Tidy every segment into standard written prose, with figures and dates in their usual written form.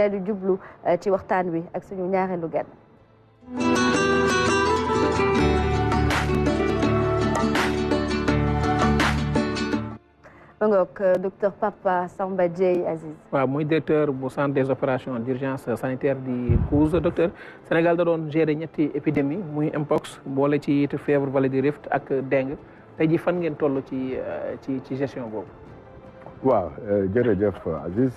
di jublu ci waxtaan wi ak suñu ñaareelu gan. Docteur Papa Samba Dieye Aziz. waaw muy directeur bu centre des opérations d'urgence sanitaire di COUS. docteur Sénégal da doon gérer ñetti épidémie muy mpox boole ci it fièvre vallée du Rift ak dengue tey ji fan ngeen toll ci gestion boobu. waaw jërëjëf Aziz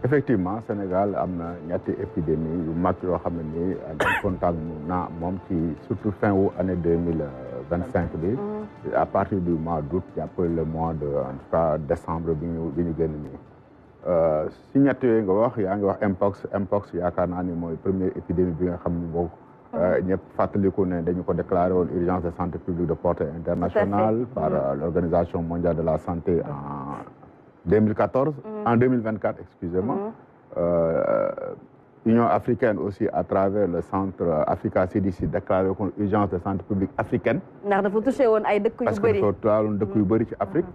effectivement Sénégal am na ñetti épidémie yu mag yoo xam ne nii dañ contact na moom ci surtout fin wu année 2025 bi. à partir du mois d'août jàpp le mois de en tout cas décembre bi ñu génn nii si ñett yooyu nga wax yaa ngi wax mpox yaakaar naa ni mooy première épidémie bi nga xam ne boobu ñëpp fàttaliku ne dañu ko déclaré woon urgence de santé publique de portée internationale par l'Organisation mondiale de la santé en 2014 en 2024 excusez-moi Union africaine aussi à travers le centre Africa CDC déclaré comme urgence de santé publique africaine. ndax dafa touché woon ay dëkk yu bëri parce que dafa taaloon dëkk yu bëri ci Afrique.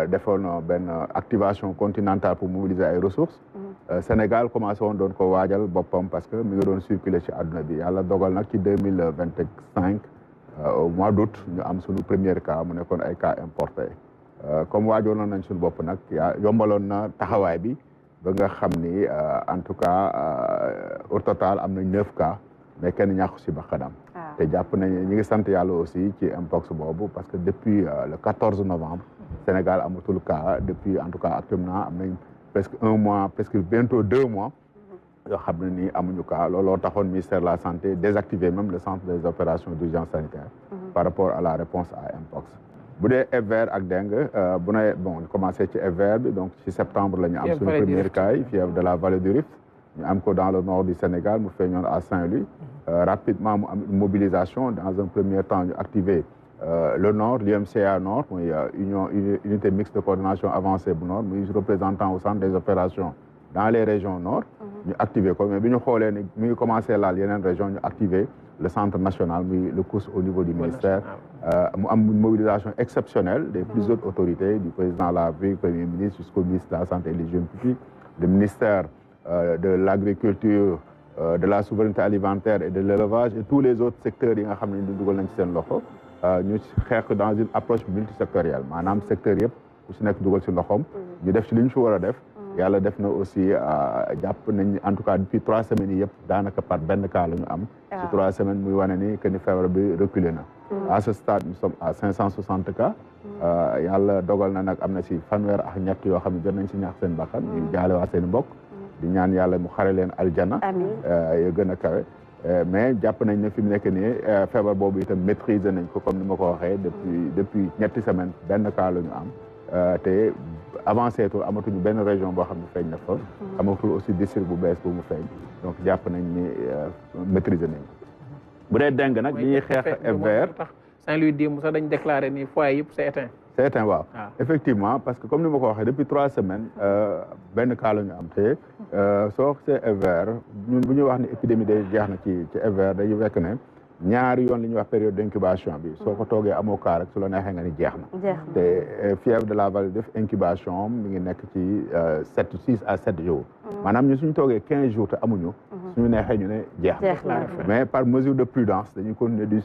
defoon benn activation continentale pour mobiliser ay ressources. Sénégal commencé woon doon ko waajal boppam parce que mi ngi doon circuler ci àdduna bi yàlla dogal nag ci 2025 au mois d'août ñu am suñu premier cas mu nekkoon ay cas importés comme waajoon nañ suñu bopp nag yombaloon na taxawaay bi. ba nga xam ni en tout cas au total am nañ 9 cas mais kenn ñàkku si bakkanam te jàpp nañ ñi ngi sant yàlla aussi ci mpox boobu parce que depuis le 14 novembre Sénégal amatul cas depuis en tout cas actuellement am nañ presque 1 mois presque bientôt 2 mois yoo xam ne nii amuñu cas looloo taxoon ministère de la santé désactiver même le centre des opérations d'urgence sanitaire par rapport à la réponse à mpox bu dee FVR ak dengue bu ne bon commencé ci FVR bi donc ci septembre la ñu am suñu premier cas yi fièvre de la vallée du Rift ñu am ko dans le nord du Sénégal mu feeñoon à Saint-Louis rapidement mu am une mobilisation dans un premier temps ñu activé le nord l'UMCA nord muy unité mixte de coordination avancée bu nord muy représentant au centre des opérations dans les régions nord ñu activé ko mais bi ñu xoolee ni mu ngi commencé laal yeneen région ñu activé le centre national muy le COUS au niveau du ministère mu am une mobilisation exceptionnelle des plus hautes autorités du président de la République premier ministre jusqu'au ministre de la santé et de l'hygiène publique le ministère de l'agriculture de la souveraineté alimentaire et de l'élevage et tous les autres secteurs yi nga xam ne ñu dugal nañ ci seen loxo ñu xeex dans une approche multisectorielle maanaam secteur yëpp ku si nekk dugal si loxoom ñu def ci li ñu fi war a def yàlla def na aussi jàpp nañ en tout cas depuis 3 semaines yi yëpp daanaka par benn cas la ñu am ci 3 semaines muy wane ni que ni feebar bi reculé na à ce stade nous sommes à 560 cas yàlla dogal na nag am na si fanweer ak ñett yoo xam ne jot nañ si ñaax seen bakkan ñu jaale waa seen mbokk di ñaan yàlla mu xare leen aljana yo gën a kawe mais jàpp nañ ne fi mu nekk nii feebar boobu itam maîtriser nañ ko comme ni ma ko waxee depuis ñetti semaines benn cas la ñu am te avancé tul amatuñu benn région boo xam ne feeñ na fa amatul aussi district bu bees bu mu feeñ donc jàpp nañ ni maîtriser nañ ko bu dee dengue nag li ñuy xeex FVR Saint-Louis démb sax dañ déclaré ni foyer yëpp c'est éteint c'est éteint waaw effectivement parce que comme ni ma ko waxee depuis 3 semaines benn cas la ñu am te soo xasee FVR ñun bu ñuy wax ne épidémie day jeex na ci FVR dañu fekk ne ñaari yoon li ñuy wax période d'incubation bi soo ko toogee amoo cas rek su la neexee nga ni jeex na te fièvre de la vallée def incubation mi ngi nekk ci 6 à 7 jours maanaam ñun suñu toogee 15 jours te amuñu suñu neexee ñu ne jeex na mais par mesure de prudence dañuy continuer di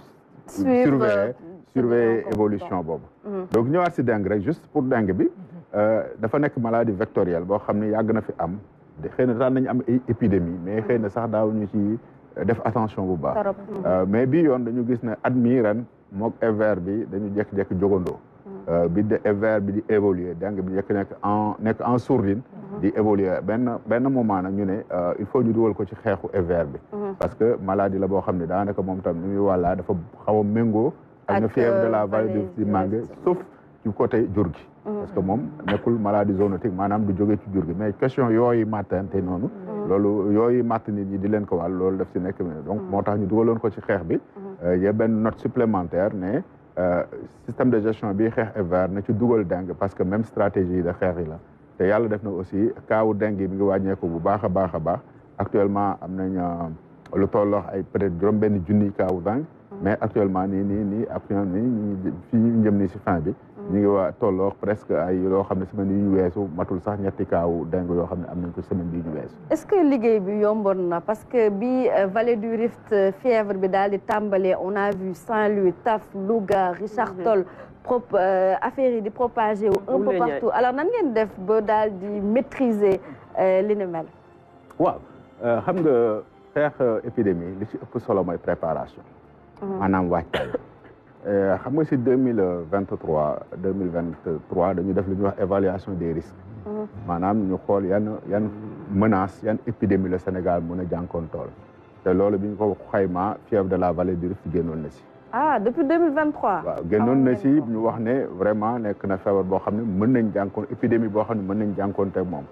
surveiller évolution boobu donc ñëwaat si dengue rek juste pour dengue bi dafa nekk maladie vectorielle boo xam ne yàgg na fi am xëy na daan nañu am ay épidémie mais xëy na sax daawuñu ci def attention bu baax mais bii yoon dañu gis ne at mii ren mook FVR bi dañu jekk-jekk jogandoo bi de FVR bi di évoluer dengue bi nekk en sourdine di évoluer benn moment nag ñu ne il faut ñu dugal ko ci xeexu FVR bi parce que maladie la boo xam ne daanaka moom tam ni muy wàllaa dafa xaw a méngoo ak na fièvre de la vallée di mànge sauf ci côté jur gi parce que moom nekkul maladie zoonotique maanaam du jógee ci jur gi mais question yooyu mattante noonu loolu yooyu matt nit ñi di leen ko wàll loolu daf si nekk donc moo tax ñu dugaloon ko ci xeex bi y a benn note supplémentaire ne système de gestion bi xeex FVR na ci dugal dengue parce que même stratégie de xeex yi la te yàlla def na aussi kaawu dengue yi mi ngi wàññeeku bu baax a baax a baax actuellement am nañ lu tolloo ay peut-être juróom benn junni kaawu dengue mais actuellement nii actuellement nii fii ñu jëm nii si fin bi ñu ngi waa tolloo presque ay loo xam ne semaine yi ñu weesu matul sax ñetti kaawu dengue yoo xam ne am nañ ko semaine bii ñu weesu. est-ce que liggéey bi yomboon na parce que bi vallée du Rift fièvre bi daal di tàmbalee on a vu Saint-Louis, Taf, Louga, Richard Toll affaire yi di propagé wu un peu partout alors nan ngeen def ba daal di maîtriser li ni mel. waaw xam nga xeex épidémie li ci ëpp solo mooy préparation. maanaam waajtaay. xam nga si 2023 dañu def li ñuy wax évaluation des risques. maanaam ñu xool yan menace yan épidémie le Sénégal mën a jànkoontool te loolu bi ñu ko xaymaa fièvre de la vallée du Rift génnoon na si. ah depuis 2023. waaw génnoon na si ñu wax ne vraiment nekk na feebar boo xam ne mën nañ jànkoon épidémie boo xam ne mën nañ jànkoonte moom.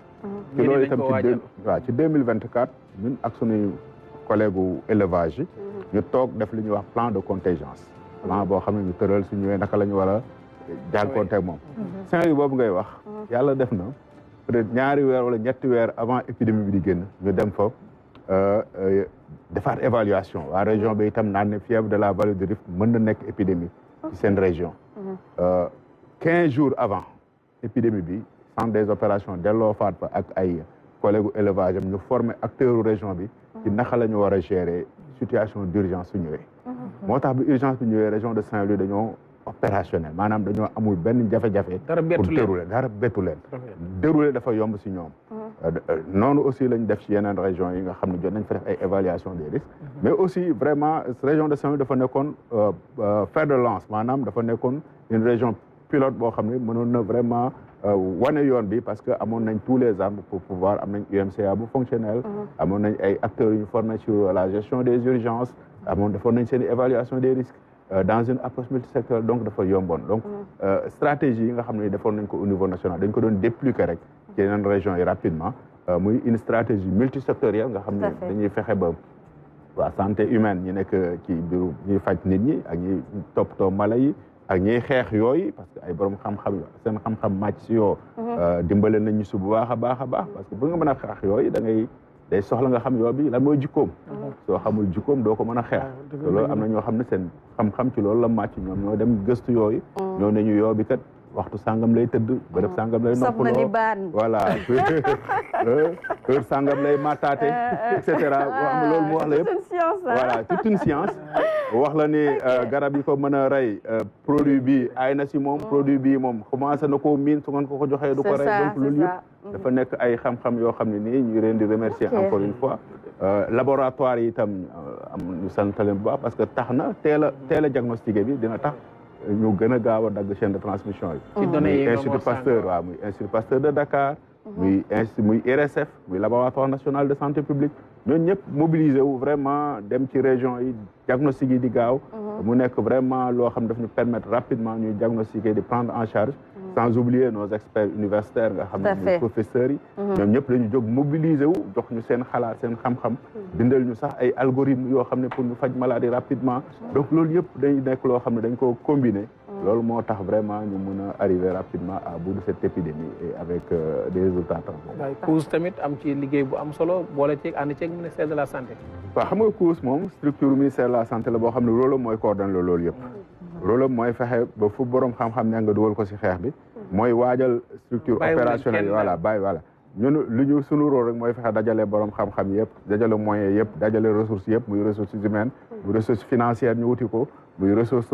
ci loolu itam ci 2024 ñun ak suñuy collègue élevage yi. ñu toog def li ñuy wax plan de contingence. plan boo xam ne ñu tëral su ñëwee naka la ñu war a jànkoonte moom. Saint-Louis boobu ngay wax. yàlla def na peut-être ñaari weer wala ñetti weer avant épidémie bi di génn ñu dem fa defaat évaluation waa région bi itam naan ne fièvre de la vallée du Rift mën na nekk épidémie ci seen région. 15 jours avant épidémie bi centre des opérations delloo faat fa ak ay collègues élevage am ñu former acteurs région bi ci naka la ñu war a gérer situation d'urgence su ñëwee. moo tax bi urgence bi ñëwee région de Saint-Louis dañoo opérationnel maanaam dañoo amul benn jafe-jafe. dara bettu leen pour dara bettu leen. dérouler dafa yomb si ñoom. noonu aussi lañ def ci yeneen région yi nga xam ne jot nañ fa def ay évaluation des risques. mais aussi vraiment région de Saint-Louis dafa nekkoon fer de lance maanaam dafa nekkoon une région pilote boo xam ne mënoon na vraiment wane yoon bi parce que amoon nañ tous les armes pour pouvoir am nañ UMCA bu fonctionnel. amoon nañ ay acteurs yu ñu formé sur la gestion des urgences. defoon nañ seen évaluation des risques. dans une approche multisectorielle donc dafa yomboon donc stratégie yi nga xam ne defoon nañ ko au niveau national dañ ko doon dépliquer rek ci yeneen régions yi rapidement muy une stratégie multisectorielle nga xam ne dañuy fexe ba waa santé humaine ñi nekk ci biiru ñuy faj nit ñi ak ñuy toppatoo mala yi ak ñiy xeex yooyu parce que ay borom xam-xam seen xam-xam màcc si yoo dimbale nañ ñu si bu baax a baax parce que bu nga mën a xeex yooyu da ngay day soxla nga xam yoo bi lan mooy jikkoom soo xamul jikkoom doo ko mën a xeex te loolu am na ñoo xam ne seen xam-xam ci loolu la màcc ñoom ñoo dem gëstu yooyu ñoo ne ñu yoo bi kat waxtu sàngam lay tëdd bërëb sàngam lay noppaloo voilà heure sàngam lay mataate et cetera wax nga loolu mu wax la yëpp voilà toute une science wax la ni garab yi ko mën a rey produit bi ay na si moom produit bi moom commencé na koo miin su ngeen ko joxee du ko rey donc loolu yëpp dafa nekk ay xam-xam yoo xam ne nii ñu leen di remercier encore une fois laboratoire yi itam am ñu sant leen bu baax parce que tax na teel a diagnostiqué bi dina tax ñu gën a gaaw a dagg chaîne de transmission yi. ci données yi Institut Pasteur waaw muy Institut Pasteur de Dakar. muy IRSF muy laboratoire national de santé publique ñooñu ñëpp mobilisé wu vraiment dem ci région yi diagnostic yi di gaaw. mu nekk vraiment loo xam daf ñu permettre rapidement ñuy diagnostiquer di prendre en charge. sans oublier nos experts universitaires nga xam ne ñooy professeurs yi. ñoom ñëpp dañu jóg mobiliser wu jox ñu seen xalaat seen xam-xam. bindal ñu sax ay algorithmes yoo xam ne pour ñu faj maladie rapidement. donc loolu yëpp day nekk loo xam ne dañ ko combiner. loolu moo tax vraiment ñu mën a arriver rapidement à bout de cette épidémie et avec des résultats transparents. COUS tamit am ci liggéey bu am solo boole ceeg ànd ceeg ministère de la santé. waaw xam nga COUS moom structure ministère de la santé la boo xam ne rôle am mooy coordonner loolu yëpp. rôle am mooy fexe ba fu borom xam-xam ne nga dugal ko si xeex bi. mooy waajal structure opérationnelle voilà bàyyi voilà. ñun lu ñu sunu rôle rek mooy fexe dajale borom xam-xam yëpp dajale moyens yëpp dajale ressources yëpp muy ressources humaines muy ressources financières ñu wuti ko muy ressources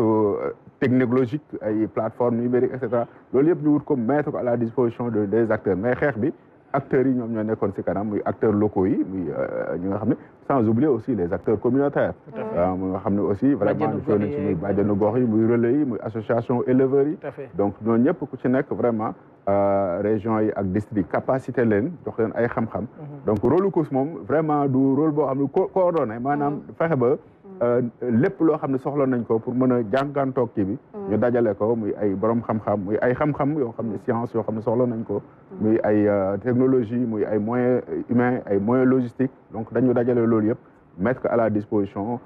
technologiques ay plateformes numériques et cetera loolu yëpp ñu wut ko mettre ko à la disposition des acteurs mais xeex bi acteurs yi ñoom ñoo nekkoon si kanam muy acteurs locaux yi muy ñi nga xam ne sans oublier aussi les acteurs communautaires mu nga xam ne aussi vraiment ñu fay nañ ci muy bàjjenu gox yi muy relais yi muy association éleveurs yi donc ñooñu ñëpp ku ci nekk vraiment région yi ak district capacité leen jox leen ay xam-xam donc rôle COUS moom vraiment du rôle boo xam ne coordonné maanaam fexe ba lépp loo xam ne soxla nañ ko pour mën a jàngantoog kii bi ñu dajale ko muy ay borom xam-xam muy ay xam-xam yoo xam ne science yoo xam ne soxla nañ ko muy ay technologie muy ay moyens humains ay moyens logistiques donc dañu dajale loolu yëpp mettre ko à la disposition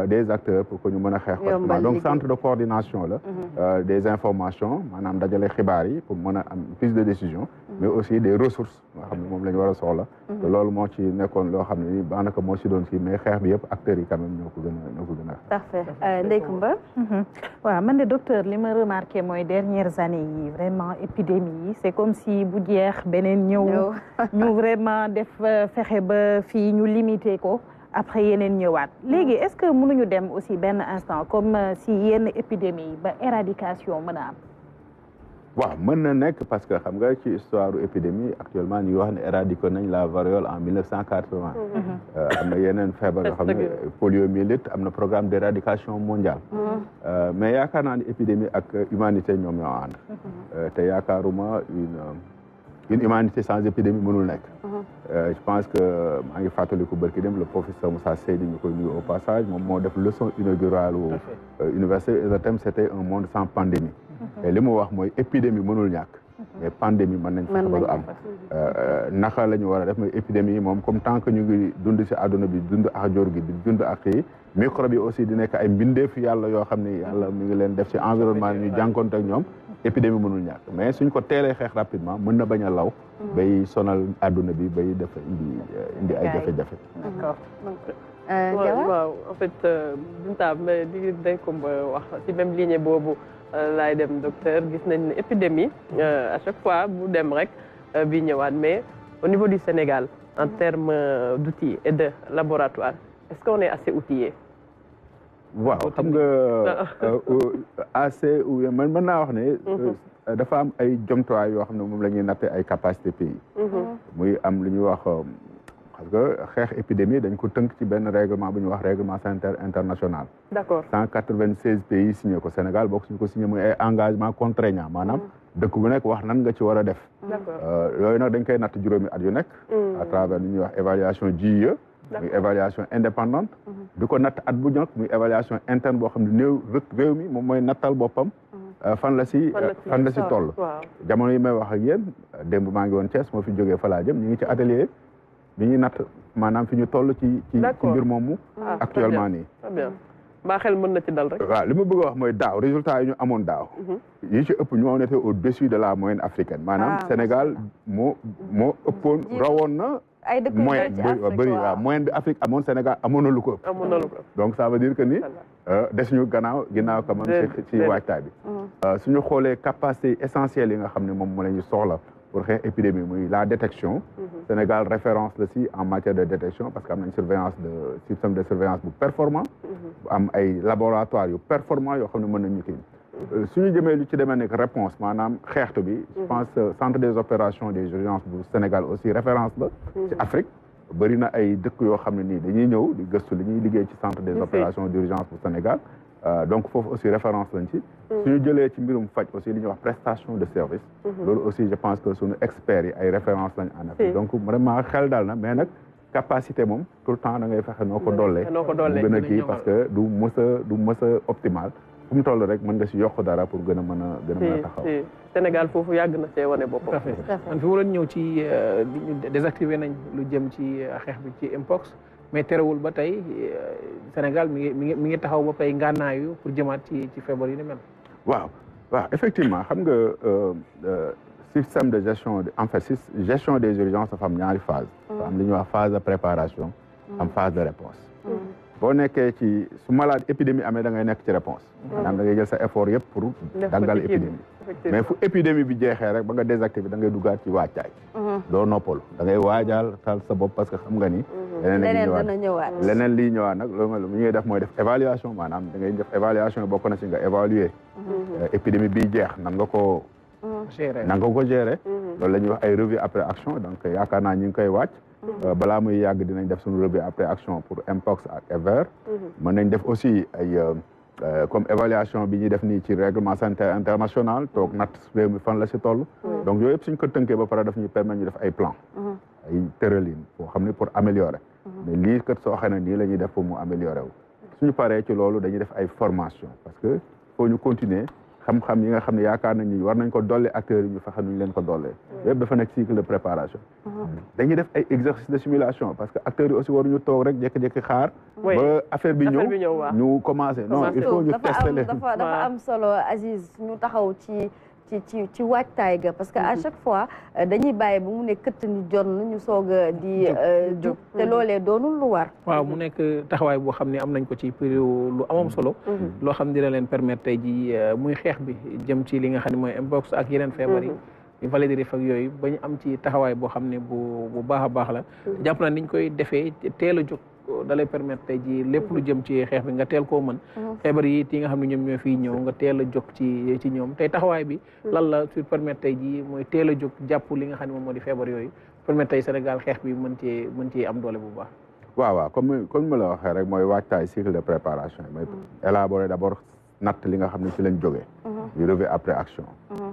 des acteurs pour que ñu mën a xeex correctement donc centre de coordination la des informations maanaam dajale xibaar yi pour mën a am prise de décision mais aussi des ressources nga xam ne moom la ñu war a soxla te loolu moo ci nekkoon loo xam ne ni daanaka moo ci doon si mais xeex bi yëpp acteurs yi quand même ñoo ko gën a parfait Ndeye Comba waaw man de docteur li ma remarqué mooy dernières années yi vraiment épidémie yi c'est comme si bu jeex beneen ñëw ñu vraiment def fexe ba fii ñu limité ko après yeneen ñëwaat léegi est-ce que mënuñu dem aussi benn instant comme si yenn épidémie yi ba éradication mën a am waaw mën na nekk parce que xam nga ci histoire épidémie actuellement ñu ngi wax ne éradiqué nañ la variole en 1980 am na yeneen feebar yoo xam ne poliomyélite am na programme d'éradication mondiale mais yaakaar naa ne épidémie ak humanité ñoom ñoo ànd te yaakaaruma une humanité sans épidémie mënul nekk je pense que maa ngi fàttaliku barki dem le professeur Moussa Seydi ñu koy nuyu au passage moom moo def leçon inaugurale université et le thème c'était un monde sans pandémie et li mu wax mooy épidémie mënul ñàkk mais pandémie mën nañ fexe ba du am naka la ñu war a def mooy épidémie moom comme tant que ñu ngi dund si àdduna bi dund ak jor gi di dund ak xii microbe yi aussi di nekk ay mbindeef yàlla yoo xam ne yàlla mi ngi leen def si environnement ñu jànkonte ak ñoom épidémie mënul ñàkk mais suñ ko teelee xeex rapidement mën na bañ a law bay sonal àdduna bi bay dafa indi ay jafe-jafe waaw en fait Binta mais di day ko wax ci même ligne boobu laay dem docteur gis nañ ne épidémie à chaque fois bu dem rek bi ñëwaat mais au niveau du Sénégal en termes d'outils et de laboratoire est-ce qu'on est assez outillé waaw xam nga assez ou man mën naa wax ne dafa am ay jomtuwaay yoo xam ne moom la ñuy natte ay capacité pays muy am lu ñuy wax parce que xeex épidémie dañ ko tënk ci benn règlement bu ñuy wax règlement sanitaire international d'accord 196 pays signé ko Sénégal bokk suñu ko signé muy ay engagement contraignant maanaam dëkk bu nekk wax nan nga ci war a def yooyu nag dañ koy natt juróomi at yu nekk à travers lu ñuy wax évaluation GIE muy évaluation indépendante di ko natt at bu ñëkk muy évaluation interne boo xam ne néew réew mi moom mooy nattal boppam fan la si toll jamono yi may wax ak yéen démb maa ngi woon Thiès moo fi jógee fa laa jëm ñu ngi ci atelier bi ñuy natt maanaam fi ñu toll ci mbir moomu actuellement nii mbaa xel mën na ci dal rek waaw li ma bëgg a wax mooy daaw résultat yi ñu amoon daaw yi ci ëpp ñu on était au-dessus de la moyenne africaine maanaam Sénégal moo ëppoon rawoon na ay dëkk moyenne bëri waaw moyenne bi Afrique amoon Sénégal amoon na lu ko ëpp donc ça veut dire que ni des ñu ginnaaw quand même ci waajtaay bi suñu xoolee capacité essentielle yi nga xam ne moom moo la ñu soxla pour xeex épidémie muy la détection Sénégal référence la si en matière de détection parce que am nañ système de surveillance bu performant bu am ay laboratoire yu performant yoo xam ne mën nañu kii suñu jëmee lu ci demee nekk réponse maanaam xeextu bi je pense centre des opérations des urgences bu Sénégal aussi référence la ci Afrique bëri na ay dëkk yoo xam ne nii dañuy ñëw di gëstu li ñuy liggéey ci centre des opérations d'urgence bu Sénégal donc foofu aussi référence lañ ci suñu jëlee ci mbirum faj aussi li ñuy wax prestation de service loolu aussi je pense que suñu experts yi ay référence lañ en Afrique donc vraiment xel daal na mais nag capacité moom tout le temps da ngay fexe noo ko dollee mu gën a kii parce que du mës a optimal fu mu toll rek mën nga si yokk dara pour gën a mën a taxaw Sénégal foofu yàgg na see wane boppam man fi mu doon ñëw ci désactivé nañ lu jëm ci xeex bi ci mpox mais terewul ba tey Sénégal mi ngi taxaw ba tey ngànnaayu pour jëmaat ci feebar yi ni mel waaw effectivement xam nga système de gestion en fait gestion des urgences dafa am ñaari phase dafa am li ñuy wax phase de préparation am phase de réponse boo nekkee ci su malade épidémie amee da ngay nekk ci réponse maanaam da ngay jël sa effort yëpp pour dangal épidémie mais fu épidémie bi jeexee rek ba nga désactivé da ngay duggaat ci wàccaay doo noppalu da ngay waajal tal sa bopp parce que xam nga ni leneen lii ñëwaat nag loolu lu ñuy def mooy def évaluation maanaam da ngay def évaluation bokk na si nga évaluer épidémie bi jeex nan nga ko gérer loolu la ñuy wax ay revue après action donc yaakaar naa ñu ngi koy wàcc balaa muy yàgg dinañ def suñu revue après action pour mpox ak EVER mën nañ def aussi ay comme évaluation bi ñuy def nii ci règlement sanitaire international toog natt réew mi fan la si toll donc yooyu yëpp suñ ko tënkee ba pare daf ñuy permettre ñu def ay plan ay tëralin boo xam ne pour améliorer mais lii kat soo xam ne nii la ñuy def pour mu améliorer wu suñu paree ci loolu dañuy def ay formation parce que faut ñu continuer xam-xam yi nga xam ne yaakaar nañ ni war nañ ko dolle acteurs yi ñu fexe nuñ leen ko dollee yëpp dafa nekk cycle de préparation dañuy def ay exercice de simulation parce que acteurs yi aussi waruñu toog rek jékki-jékki xaar ba affaire bi ñëw ñu commencé non il faut ñu tester leen dafa am solo Aziz ñu taxaw ci ci waajtaay ga parce que à chaque fois dañuy bàyyi bu mu ne këtt ni jonn ñu soog a di jug te loolee doonul lu war. waaw mu nekk taxawaay boo xam ne am nañ ko ci période lu amam solo. loo xam ne dina leen permettre tey ji muy xeex bi jëm ci li nga xam ne mooy mpox ak yeneen feebar yi. vallée du Rift ak yooyu ba ñu am ci taxawaay boo xam ne bu baax a baax la. jàpp naa niñ koy defee teel a jóg. da lay permettre tey ji lépp lu jëm ci xeex bi nga teel koo mën feebar yi yi nga xam ne ñoom ñoo fiy ñëw nga teel a jóg ci ñoom tey taxawaay bi lan la su permettre tey ji mooy teel a jóg jàpp li nga xam ne moom moo di feebar yooyu permettre tey Sénégal xeex bi mën cee am doole bu baax waaw comme ma la waxee rek mooy waajtaay cycle de préparation yi mooy élaborer d'abord natt li nga xam ne ci lañ jógee ñu revue après action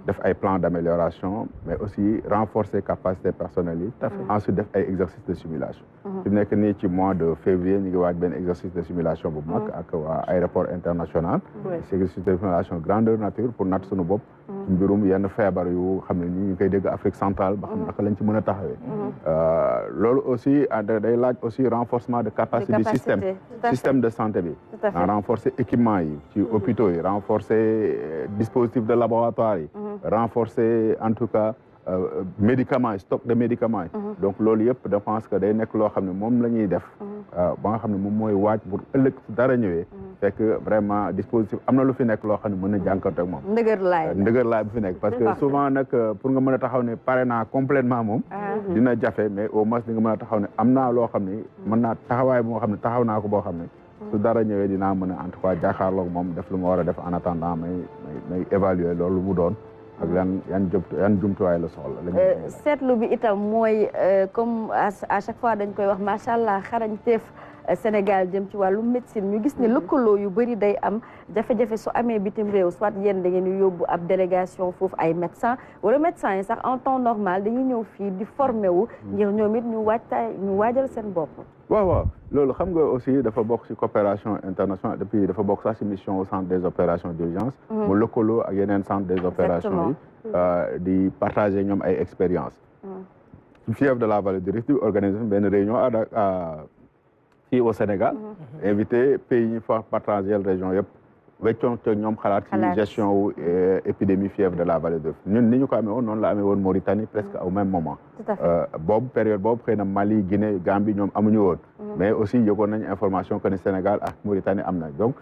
def ay plan d'amélioration mais aussi renforcer capacité personnelle yi ensuite def ay exercices de simulation fi mu nekk nii ci mois de février ñu ngi waaj benn exercice de simulation bu mag ak waa aéroport international exercice de simulation grandeur nature pour natt suñu bopp ci mbirum yenn feebar yu xam ne nii ñu koy dégg Afrique centrale ba xam naka lañ ci mën a taxawee loolu aussi day laaj aussi renforcement de capacité du système de santé bi renforcer équipement yi ci hôpitaux yi renforcer dispositif de laboratoire yi renforcer en tout cas médicaments yi stock de médicaments yi donc loolu yëpp je pense que day nekk loo xam ne moom la ñuy def ba nga xam ne moom mooy waaj pour ëllëg su dara ñëwee fekk vraiment dispositif am na lu fi nekk loo xam ne mën na jànkoonte ak moom ndëgër laay bu fi nekk parce que souvent nag pour nga mën a taxaw ne pare naa complètement moom dina jafe mais au moins di nga mën a taxaw ne am naa loo xam ne mën naa taxawaay boo xam ne taxaw naa ko boo xam ne su dara ñëwee dinaa mën a en tout cas jàkkaarloog moom def lu ma war a def en attendant may évaluer loolu mu doon ak yan jumtuwaay la soxla seetlu bi itam mooy comme à chaque fois dañ koy wax macha allah xarañteef Sénégal jëm ci wàllu médecine ñu gis ne lëkkaloo yu bëri day am jafe-jafe su amee bitim réew soit yéen da ngeen di yóbbu ab délégation foofu ay médecins wala médecins yi sax en temps normal dañuy ñëw fii di formé wu ngir ñoom it ñu waajal seen bopp. waaw loolu xam nga aussi dafa bokk ci coopération internationale depuis dafa bokk sax ci mission au centre des opérations d'urgence mu lëkkaloo ak yeneen centre des opérations yi di partager ñoom ay expérience fièvre de la vallée du Rift organiser benn réunion fii au Sénégal invité pays yi fa partager région yëpp weccoon te ñoom xalaat ci gestion wu épidémie fièvre de la vallée du Rift ñun ni ñu ko amee woon noonu la amee woon Mauritanie presque au même moment boobu période boobu xëy na Mali Guinée Gambie ñoom amuñu woon mais aussi yëgoon nañu information que ne Sénégal ak Mauritanie am na donc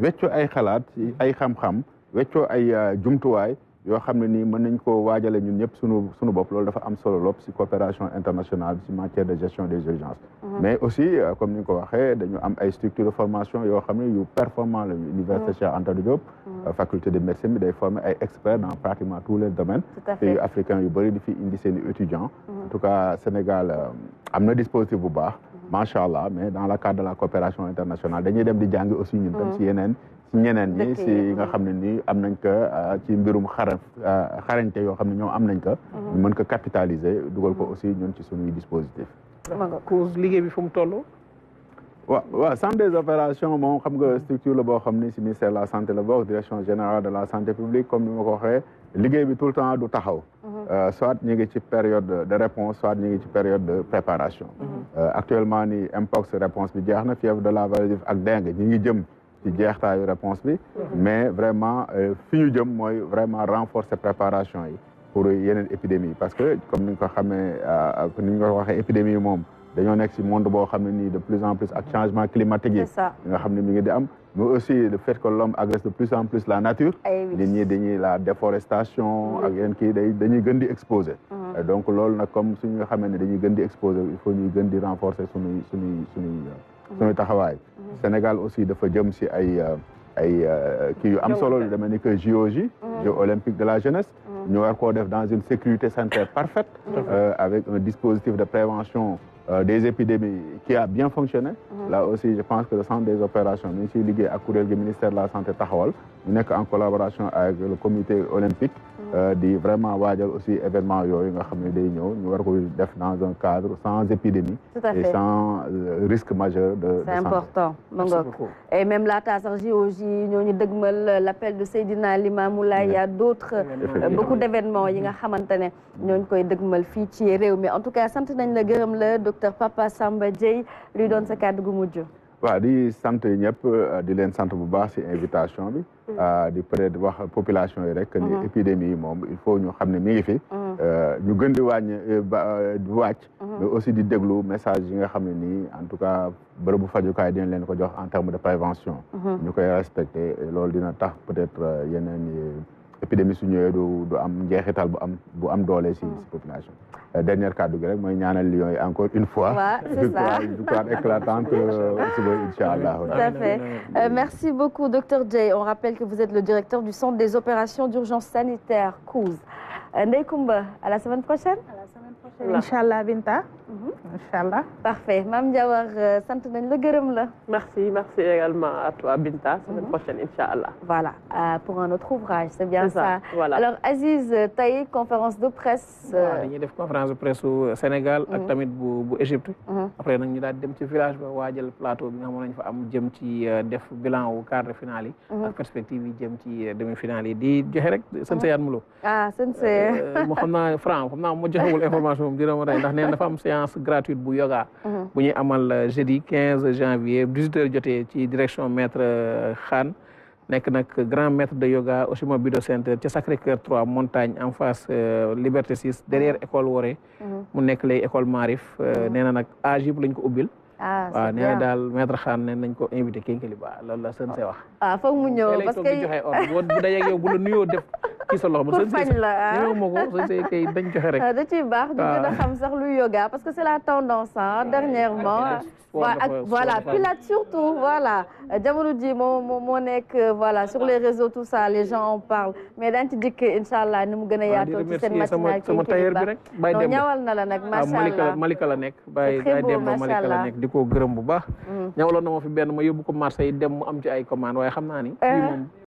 weccoo ay xalaat ay xam-xam weccoo ay jumtuwaay yoo xam ne nii mën nañ koo waajale ñun ñëpp sunu bopp loolu dafa am solo lool ci coopération internationale ci matière de gestion des urgences mais aussi comme ni nga ko waxee dañu am ay structures de formation yoo xam ne yu performant la université Cheikh Anta Diop faculté de médecine bi day former ay experts dans pratiquement tous les domaines pays africains yu bëri di fi indi seen i étudiants en tout cas Sénégal am na dispositif bu baax macha allah mais dans le cadre de la coopération internationale dañuy dem di jàngi aussi ñun tam ci ñeneen ñi si nga xam ne nii am nañ ko ci mbirum xarañte yoo xam ne ñoom am nañ ko ñu mën ko capitaliser dugal ko aussi ñun ci suñuy dispositif cause liggéey bi fu mu toll waaw centre des opérations moom xam nga structure la boo xam ni si ministère de la santé la bokk direction générale de la santé publique comme ni ma ko waxee liggéey bi tout le temps du taxaw soit ñu ngi ci période de réponse soit ñu ngi ci période de préparation actuellement ni mpox réponse bi jeex na fièvre de la vallée ak dengue ñi ngi jëm ci jeextaayu réponse bi mais vraiment fi ñu jëm mooy vraiment renforcer préparation yi pour yeneen épidémie parce que comme ni nga ko xamee ni nga ko waxee épidémie yi moom dañoo nekk ci monde boo xam ne nii de plus en plus ak changement climatique yi nga xam ne mi ngi di am mais aussi le fait que l'homme agresse de plus en plus la nature nit ñi dañuy la déforestation ak yeneen kii dañuy gën di exposer donc loolu nag comme suñu nga xamee ne dañuy gën di exposer il faut ñuy gën di renforcer suñuy taxawaay Sénégal aussi dafa jëm ci ay kii yu am solo yu demee ni que JOJ Jeux olympiques de la jeunesse ñu war koo def dans une sécurité sanitaire parfaite avec un dispositif de prévention des épidémies qui a bien fonctionné là aussi je pense que le centre des opérations mi ngi ciy liggéey ak kuréel gi ministère de la santé taxawal ñu nekk en collaboration avec le comité olympique di vraiment waajal aussi événement yooyu nga xam ne day ñëw ñu war ko def dans un cadre sans épidémie et sans risque majeur de c'est important et même laata sax JOJ ñooñu dëgmal l'appel de Seydina Limamou Laye il y a d'autres beaucoup d'événements yi nga xamante ne ñooñu koy dëgmal fii ci réew mi en tout cas sant nañ la gërëm la docteur Papa Samba Dieye luy doon sa kàddu gu mujj waaw di sant ñëpp di leen sant bu baax si invitation bi. di peut-être wax population yi rek. ni épidémie yi moom il faut ñu xam ne mi ngi fi. ñu gën di di wàcc. mais aussi di déglu message yi nga xam ne nii en tout cas bërëbu fajukaay dinañ leen ko jox en terme de prévention. ñu koy respecté loolu dina tax peut-être yeneen épidémie su ñëwee du am njeexital bu am doole si population. Dernière kàddu gi rek mooy ñaanal Lions yi encore une fois. Victoire éclatante suba inchallah. Tout à fait. Merci beaucoup docteur Dieye. On rappelle que vous êtes le directeur du centre des opérations d'urgence sanitaire COUS. Ndeye Comba, à la semaine prochaine. Inch'Allah Binta. Inch'Allah. Parfait. Mame Diawar, sant nañ la gërëm la. Merci également à toi Binta. Semaine prochaine Inch'Allah. Voilà, pour un autre ouvrage, c'est bien ça. Voilà. Alors Aziz, tey conférence de presse. dañuy def conférence de presse au Sénégal ak tamit bu Égypte. Après nag ñu daal dem ci village ba waajal plateau bi nga xam ne nañ fa am jëm ci def bilan wu quart de finale yi. ak perspective yi jëm ci demi-finale yi di joxe rek sën sa yaat mulo. sën sa. moo xam naa franc xam naa moo joxewul information moom dina ma tey ndax neen dafa am séance gratuite bu yoga bu ñuy amal jeudi 15 janvier 18h jotee ci direction maître Khan nekk nag grand maître de yoga Oshima Bido Center ca Sacré-Cœur 3 montagne en face Liberté 6 derrière école Woré mu nekk lay école Marif nee na nag âge yëpp lañ ko ubbil waaw nee na daal maître Khan ne nañ ko invité Kénkeliba loolu la sën see wax foog mu ñëw parce que joxe ordre bu dajeeg yow bu la nuyoo def kii sa loxo pour fañ la ñëw ma ko sën see kay dañ joxe rek da ciy baax ñu gën a xam sax lu yoga parce que c'est la tendance dernièrement voilà pilates surtout voilà jamono ji moo nekk voilà sur les réseaux tout ça les gens en parlent mais dañ ci dikk inchallah ni mu gën a yaatoo ci seen matinale sama tailleur bi rek Baye Demba ñawal na la nag machallah Malika la nekk Baye Demba Malika la nekk di ko gërëm bu baax ñawaloon na ma fi benn ma yóbbu ko marché yi dem mu am ci ay commande waaye xam naa ni moom